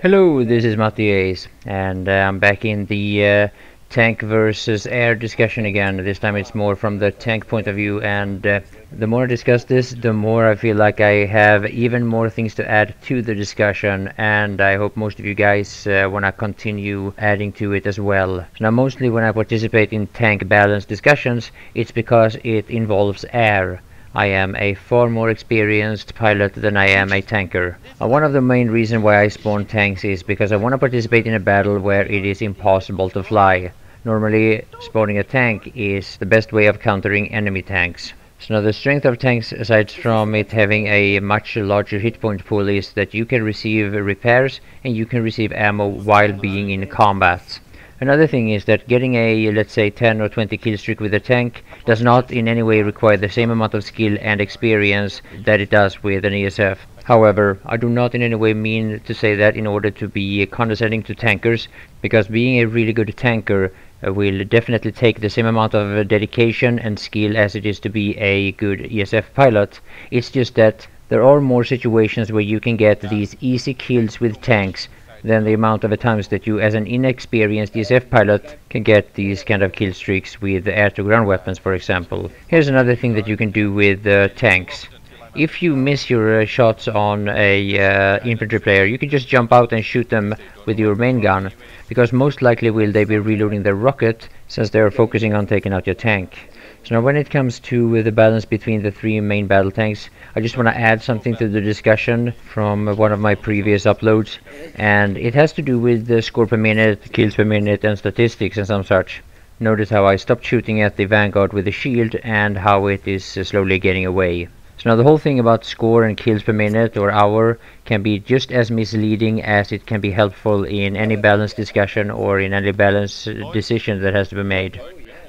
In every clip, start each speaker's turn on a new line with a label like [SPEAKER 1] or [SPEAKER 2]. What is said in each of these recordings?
[SPEAKER 1] Hello, this is Matthias, and I'm back in the tank versus air discussion again. This time it's more from the tank point of view, and the more I discuss this, the more I feel like I have even more things to add to the discussion, and I hope most of you guys want to continue adding to it as well. Now, mostly when I participate in tank balance discussions, it's because it involves air. I am a far more experienced pilot than I am a tanker. One of the main reasons why I spawn tanks is because I want to participate in a battle where it is impossible to fly. Normally, spawning a tank is the best way of countering enemy tanks. So now the strength of tanks, aside from it having a much larger hit point pool, is that you can receive repairs and you can receive ammo while being in combat. Another thing is that getting a, let's say, 10 or 20 kill streak with a tank does not in any way require the same amount of skill and experience that it does with an ESF. However, I do not in any way mean to say that in order to be condescending to tankers, because being a really good tanker will definitely take the same amount of dedication and skill as it is to be a good ESF pilot. It's just that there are more situations where you can get these easy kills with tanks than the amount of times that you as an inexperienced ESF pilot can get these kind of kill streaks with air-to-ground weapons, for example. Here's another thing that you can do with tanks. If you miss your shots on a infantry player, you can just jump out and shoot them with your main gun, because most likely will they be reloading their rocket since they are focusing on taking out your tank. So now when it comes to the balance between the three main battle tanks, I just want to add something to the discussion from one of my previous uploads, and it has to do with the score per minute, kills per minute, and statistics and some such. Notice how I stopped shooting at the Vanguard with the shield and how it is slowly getting away. So now the whole thing about score and kills per minute or hour can be just as misleading as it can be helpful in any balance discussion or in any balance decision that has to be made.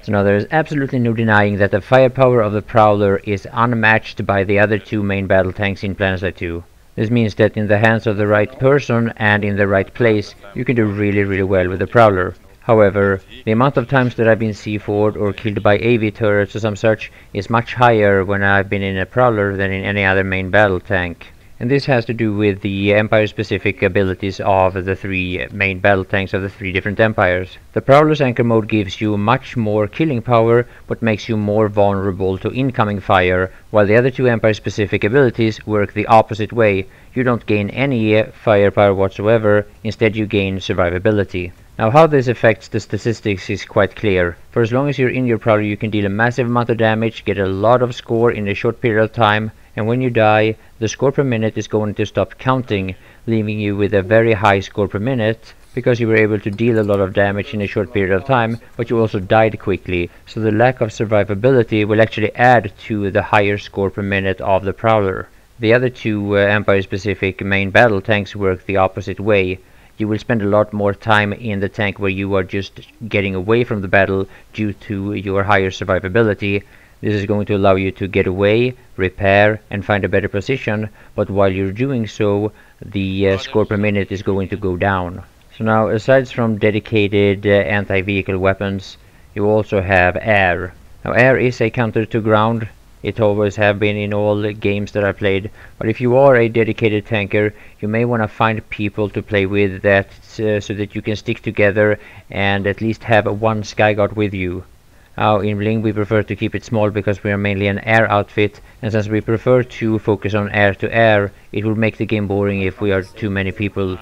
[SPEAKER 1] So now there is absolutely no denying that the firepower of the Prowler is unmatched by the other two main battle tanks in Planetside 2. This means that in the hands of the right person and in the right place, you can do really well with the Prowler. However, the amount of times that I've been C4'd or killed by AV turrets or some such is much higher when I've been in a Prowler than in any other main battle tank. And this has to do with the Empire-specific abilities of the three main battle tanks of the three different empires. The Prowler's anchor mode gives you much more killing power, but makes you more vulnerable to incoming fire, while the other two Empire-specific abilities work the opposite way. You don't gain any firepower whatsoever, instead you gain survivability. Now how this affects the statistics is quite clear. For as long as you're in your Prowler, you can deal a massive amount of damage, get a lot of score in a short period of time, and when you die, the score per minute is going to stop counting, leaving you with a very high score per minute, because you were able to deal a lot of damage in a short period of time, but you also died quickly. So the lack of survivability will actually add to the higher score per minute of the Prowler. The other two Empire-specific main battle tanks work the opposite way. You will spend a lot more time in the tank where you are just getting away from the battle due to your higher survivability. This is going to allow you to get away, repair, and find a better position, but while you're doing so, the score per minute is going to go down. So now, aside from dedicated anti-vehicle weapons, you also have air. Now, air is a counter to ground. It always have been in all games that I played, but if you are a dedicated tanker, you may want to find people to play with that so that you can stick together and at least have one Skyguard with you. Now in Bling we prefer to keep it small because we are mainly an air outfit, and since we prefer to focus on air to air, it will make the game boring if we are too many people.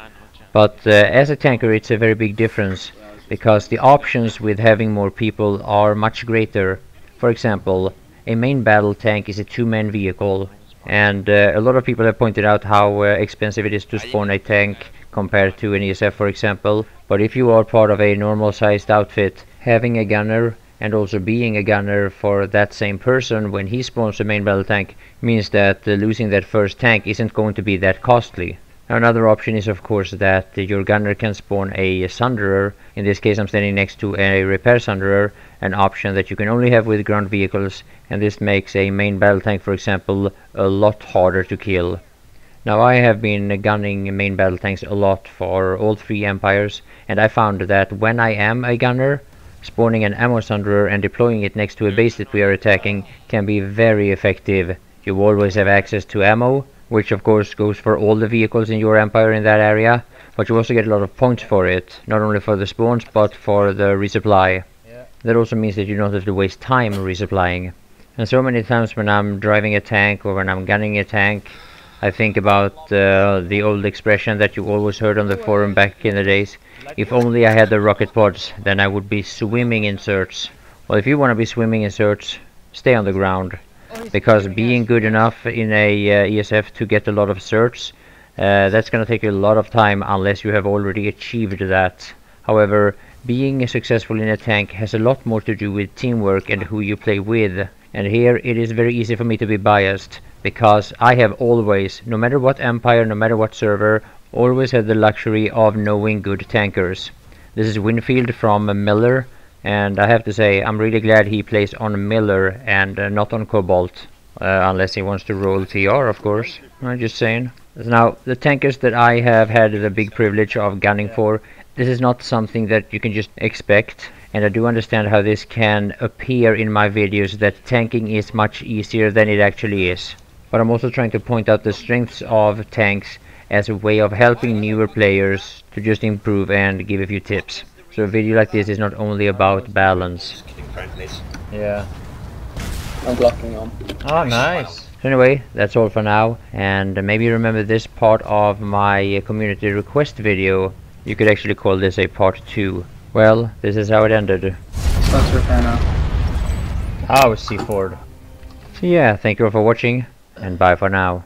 [SPEAKER 1] But as a tanker it's a very big difference, because the options with having more people are much greater. For example, a main battle tank is a two-man vehicle, and a lot of people have pointed out how expensive it is to spawn a tank compared to an ESF, for example. But if you are part of a normal sized outfit, having a gunner and also being a gunner for that same person when he spawns a main battle tank means that losing that first tank isn't going to be that costly. Now another option is of course that your gunner can spawn a Sunderer. In this case I'm standing next to a repair Sunderer, an option that you can only have with ground vehicles, and this makes a main battle tank, for example, a lot harder to kill. Now I have been gunning main battle tanks a lot for all three empires, and I found that when I am a gunner, spawning an ammo Sunderer and deploying it next to a base that we are attacking can be very effective. You always have access to ammo, which of course goes for all the vehicles in your empire in that area, but you also get a lot of points for it, not only for the spawns but for the resupply. That also means that you don't have to waste time resupplying. And so many times when I'm driving a tank or when I'm gunning a tank, I think about the old expression that you always heard on the forum back in the days: if only I had the rocket pods, then I would be swimming in certs. Well, if you want to be swimming in certs, stay on the ground, because being good enough in a ESF to get a lot of certs, that's gonna take you a lot of time unless you have already achieved that. However, being successful in a tank has a lot more to do with teamwork and who you play with. And here it is very easy for me to be biased, because I have always, no matter what empire, no matter what server, always had the luxury of knowing good tankers. This is Winfield from Miller, and I have to say I'm really glad he plays on Miller and not on Cobalt. Unless he wants to roll TR, of course. I'm just saying. Now, the tankers that I have had the big privilege of gunning for, this is not something that you can just expect. And I do understand how this can appear in my videos, that tanking is much easier than it actually is. But I'm also trying to point out the strengths of tanks as a way of helping newer players to just improve and give a few tips. So a video like this is not only about balance. Yeah.
[SPEAKER 2] I'm blocking on.
[SPEAKER 1] Oh, nice. So anyway, that's all for now, and maybe remember this part of my community request video. You could actually call this a part 2. Well, this is how it ended.
[SPEAKER 2] Start to repair now.
[SPEAKER 1] Oh, Seaford. So yeah, thank you all for watching, and bye for now.